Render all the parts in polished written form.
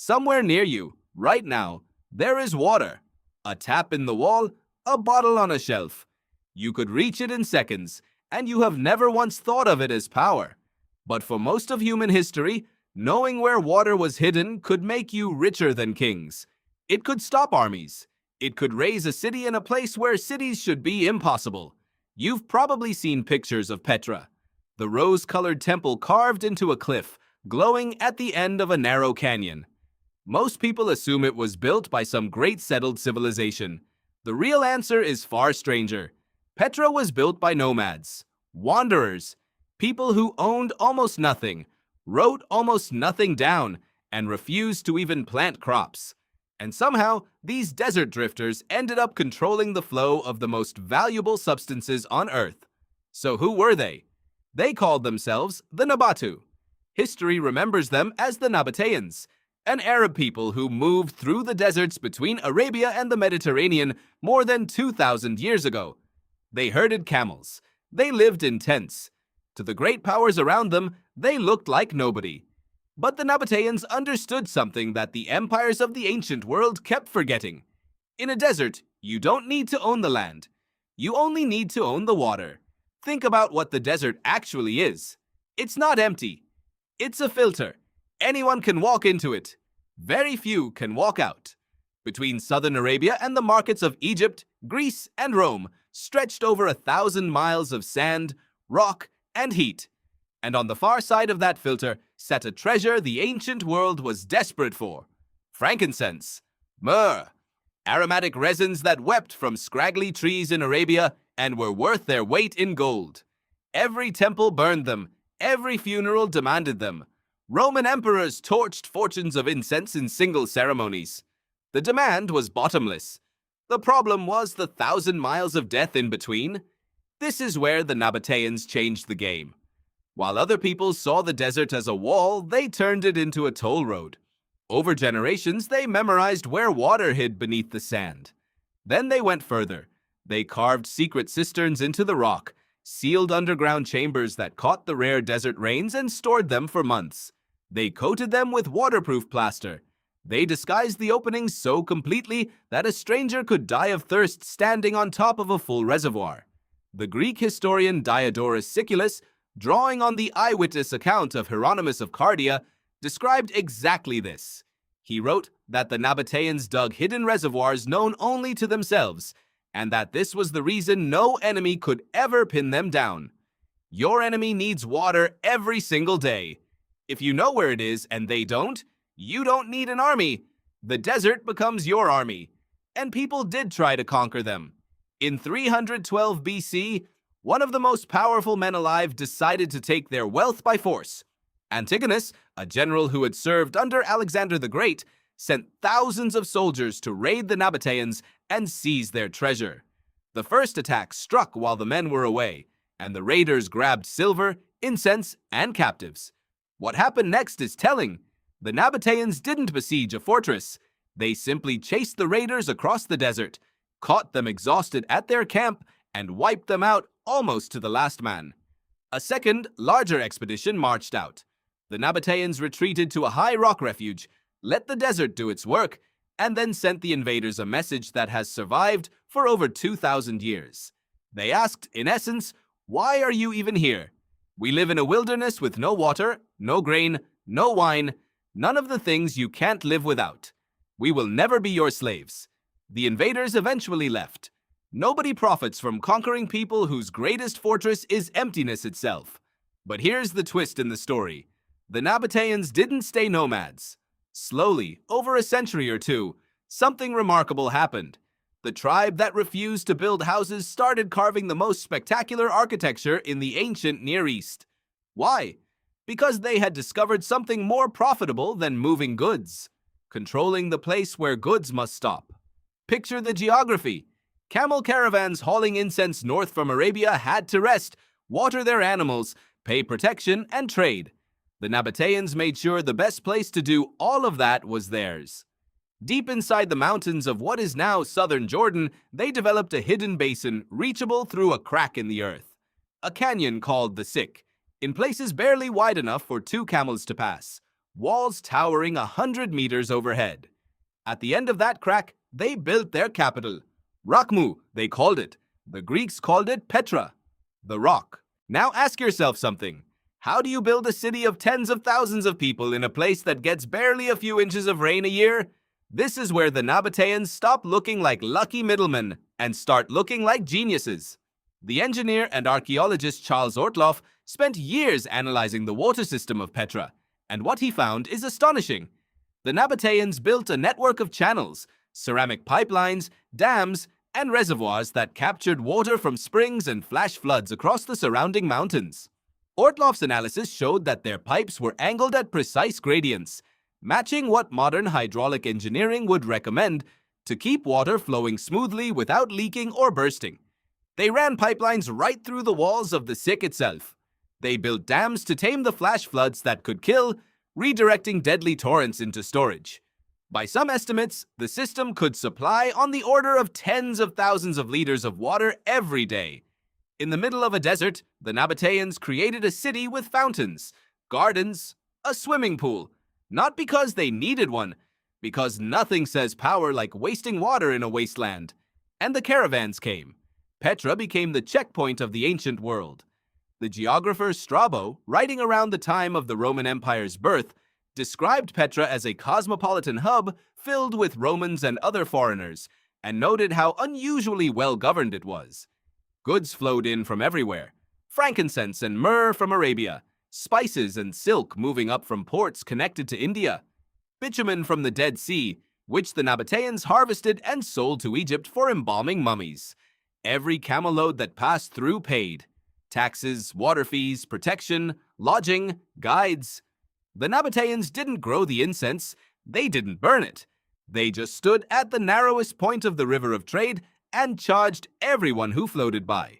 Somewhere near you, right now, there is water. A tap in the wall, a bottle on a shelf. You could reach it in seconds, and you have never once thought of it as power. But for most of human history, knowing where water was hidden could make you richer than kings. It could stop armies. It could raise a city in a place where cities should be impossible. You've probably seen pictures of Petra, the rose-colored temple carved into a cliff, glowing at the end of a narrow canyon. Most people assume it was built by some great settled civilization. The real answer is far stranger. Petra was built by nomads, wanderers, people who owned almost nothing, wrote almost nothing down, and refused to even plant crops. And somehow, these desert drifters ended up controlling the flow of the most valuable substances on Earth. So who were they? They called themselves the Nabatu. History remembers them as the Nabataeans, an Arab people who moved through the deserts between Arabia and the Mediterranean more than 2,000 years ago. They herded camels. They lived in tents. To the great powers around them, they looked like nobody. But the Nabataeans understood something that the empires of the ancient world kept forgetting. In a desert, you don't need to own the land. You only need to own the water. Think about what the desert actually is. It's not empty. It's a filter. Anyone can walk into it. Very few can walk out. Between southern Arabia and the markets of Egypt, Greece, and Rome, stretched over 1,000 miles of sand, rock, and heat. And on the far side of that filter sat a treasure the ancient world was desperate for. Frankincense, myrrh, aromatic resins that wept from scraggly trees in Arabia and were worth their weight in gold. Every temple burned them. Every funeral demanded them. Roman emperors torched fortunes of incense in single ceremonies. The demand was bottomless. The problem was the 1,000 miles of death in between. This is where the Nabataeans changed the game. While other people saw the desert as a wall, they turned it into a toll road. Over generations, they memorized where water hid beneath the sand. Then they went further. They carved secret cisterns into the rock, sealed underground chambers that caught the rare desert rains and stored them for months. They coated them with waterproof plaster. They disguised the openings so completely that a stranger could die of thirst standing on top of a full reservoir. The Greek historian Diodorus Siculus, drawing on the eyewitness account of Hieronymus of Cardia, described exactly this. He wrote that the Nabataeans dug hidden reservoirs known only to themselves, and that this was the reason no enemy could ever pin them down. Your enemy needs water every single day. If you know where it is and they don't, you don't need an army. The desert becomes your army. And people did try to conquer them. In 312 BC, one of the most powerful men alive decided to take their wealth by force. Antigonus, a general who had served under Alexander the Great, sent thousands of soldiers to raid the Nabataeans and seize their treasure. The first attack struck while the men were away, and the raiders grabbed silver, incense, and captives. What happened next is telling. The Nabataeans didn't besiege a fortress. They simply chased the raiders across the desert, caught them exhausted at their camp, and wiped them out almost to the last man. A second, larger expedition marched out. The Nabataeans retreated to a high rock refuge, let the desert do its work, and then sent the invaders a message that has survived for over 2,000 years. They asked, in essence, "Why are you even here? We live in a wilderness with no water, no grain, no wine, none of the things you can't live without. We will never be your slaves." The invaders eventually left. Nobody profits from conquering people whose greatest fortress is emptiness itself. But here's the twist in the story. The Nabataeans didn't stay nomads. Slowly, over a century or two, something remarkable happened. The tribe that refused to build houses started carving the most spectacular architecture in the ancient Near East. Why? Because they had discovered something more profitable than moving goods: controlling the place where goods must stop. Picture the geography. Camel caravans hauling incense north from Arabia had to rest, water their animals, pay protection, and trade. The Nabataeans made sure the best place to do all of that was theirs. Deep inside the mountains of what is now southern Jordan, they developed a hidden basin reachable through a crack in the earth. A canyon called the Sick, in places barely wide enough for 2 camels to pass. walls towering 100 meters overhead. At the end of that crack, they built their capital. Rakhmu, they called it. The Greeks called it Petra, the rock. Now ask yourself something. How do you build a city of tens of thousands of people in a place that gets barely a few inches of rain a year? This is where the Nabataeans stop looking like lucky middlemen and start looking like geniuses. The engineer and archaeologist Charles Ortloff spent years analyzing the water system of Petra, and what he found is astonishing. The Nabataeans built a network of channels, ceramic pipelines, dams, and reservoirs that captured water from springs and flash floods across the surrounding mountains. Ortloff's analysis showed that their pipes were angled at precise gradients, matching what modern hydraulic engineering would recommend to keep water flowing smoothly without leaking or bursting. They ran pipelines right through the walls of the Sikh itself. They built dams to tame the flash floods that could kill, redirecting deadly torrents into storage. By some estimates, the system could supply on the order of tens of thousands of liters of water every day. In the middle of a desert, the Nabataeans created a city with fountains, gardens, a swimming pool, not because they needed one, because nothing says power like wasting water in a wasteland. And the caravans came. Petra became the checkpoint of the ancient world. The geographer Strabo, writing around the time of the Roman Empire's birth, described Petra as a cosmopolitan hub filled with Romans and other foreigners, and noted how unusually well-governed it was. Goods flowed in from everywhere, frankincense and myrrh from Arabia, spices and silk moving up from ports connected to India, bitumen from the Dead Sea, which the Nabataeans harvested and sold to Egypt for embalming mummies. Every camel load that passed through paid. Taxes, water fees, protection, lodging, guides. The Nabataeans didn't grow the incense, they didn't burn it. They just stood at the narrowest point of the river of trade and charged everyone who floated by.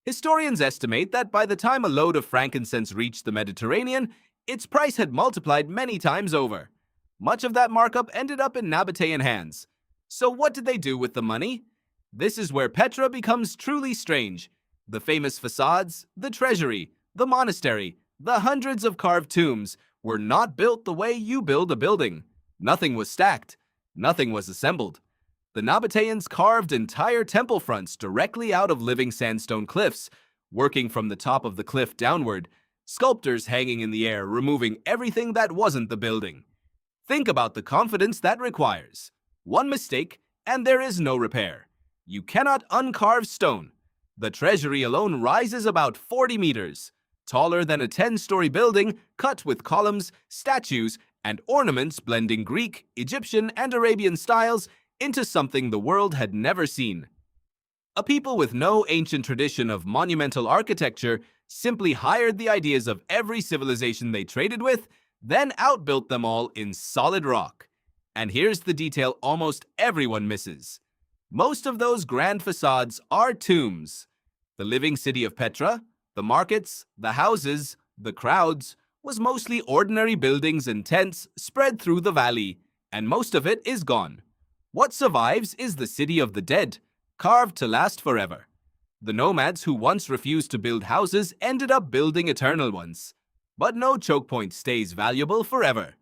Historians estimate that by the time a load of frankincense reached the Mediterranean, its price had multiplied many times over. Much of that markup ended up in Nabataean hands. So what did they do with the money? This is where Petra becomes truly strange. The famous facades, the treasury, the monastery, the hundreds of carved tombs were not built the way you build a building. Nothing was stacked. Nothing was assembled. The Nabataeans carved entire temple fronts directly out of living sandstone cliffs, working from the top of the cliff downward, sculptors hanging in the air, removing everything that wasn't the building. Think about the confidence that requires. One mistake, and there is no repair. You cannot uncarve stone. The treasury alone rises about 40 meters, taller than a 10-story building, cut with columns, statues, and ornaments blending Greek, Egyptian, and Arabian styles into something the world had never seen. A people with no ancient tradition of monumental architecture simply hired the ideas of every civilization they traded with, then outbuilt them all in solid rock. And here's the detail almost everyone misses. Most of those grand facades are tombs. The living city of Petra, the markets, the houses, the crowds, was mostly ordinary buildings and tents spread through the valley, and most of it is gone. What survives is the city of the dead, carved to last forever. The nomads who once refused to build houses ended up building eternal ones. But no choke point stays valuable forever.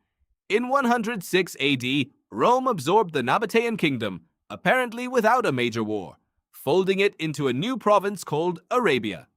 In 106 AD, Rome absorbed the Nabataean kingdom, apparently without a major war, folding it into a new province called Arabia.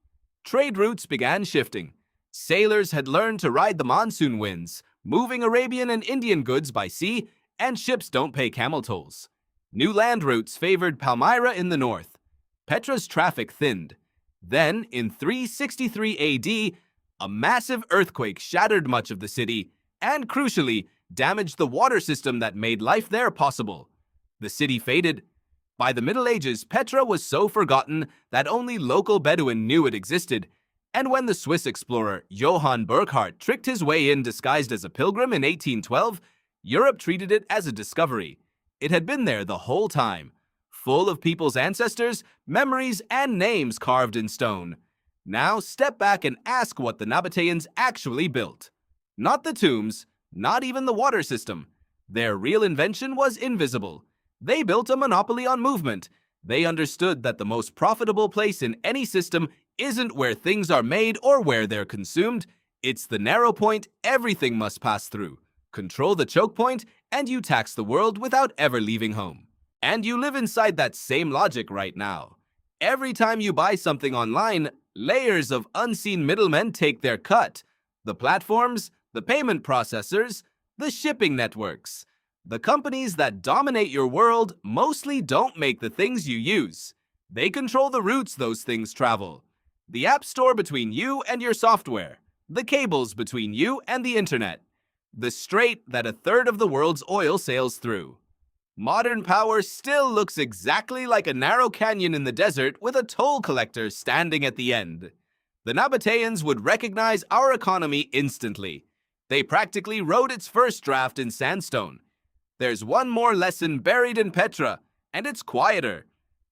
Trade routes began shifting. Sailors had learned to ride the monsoon winds, moving Arabian and Indian goods by sea, and ships don't pay camel tolls. New land routes favored Palmyra in the north. Petra's traffic thinned. Then, in 363 AD, a massive earthquake shattered much of the city and, crucially, damaged the water system that made life there possible. The city faded. By the Middle Ages, Petra was so forgotten that only local Bedouin knew it existed, and when the Swiss explorer Johann Burckhardt tricked his way in disguised as a pilgrim in 1812, Europe treated it as a discovery. It had been there the whole time, full of people's ancestors, memories, and names carved in stone. Now step back and ask what the Nabataeans actually built. Not the tombs, not even the water system. Their real invention was invisible. They built a monopoly on movement. They understood that the most profitable place in any system isn't where things are made or where they're consumed. It's the narrow point everything must pass through, Control the choke point, and you tax the world without ever leaving home. And you live inside that same logic right now. Every time you buy something online, layers of unseen middlemen take their cut. The platforms, the payment processors, the shipping networks. The companies that dominate your world mostly don't make the things you use. They control the routes those things travel. The app store between you and your software. The cables between you and the internet. The strait that a third of the world's oil sails through. Modern power still looks exactly like a narrow canyon in the desert with a toll collector standing at the end. The Nabataeans would recognize our economy instantly. They practically wrote its first draft in sandstone. There's one more lesson buried in Petra, and it's quieter.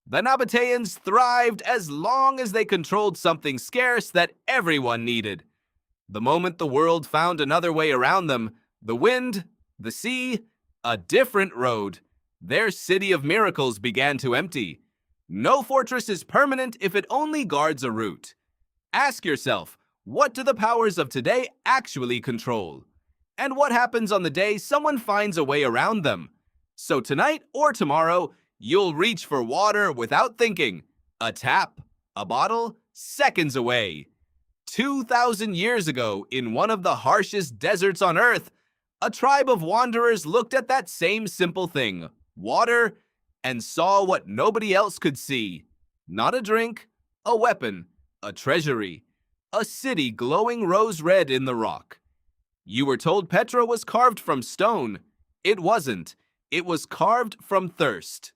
The Nabataeans thrived as long as they controlled something scarce that everyone needed. The moment the world found another way around them, the wind, the sea, a different road, their city of miracles began to empty. No fortress is permanent if it only guards a route. Ask yourself, what do the powers of today actually control? And what happens on the day someone finds a way around them? So tonight or tomorrow, you'll reach for water without thinking. A tap, a bottle, seconds away. 2,000 years ago, in one of the harshest deserts on Earth, a tribe of wanderers looked at that same simple thing, water, and saw what nobody else could see. Not a drink, a weapon, a treasury, a city glowing rose red in the rock. You were told Petra was carved from stone. It wasn't. It was carved from thirst.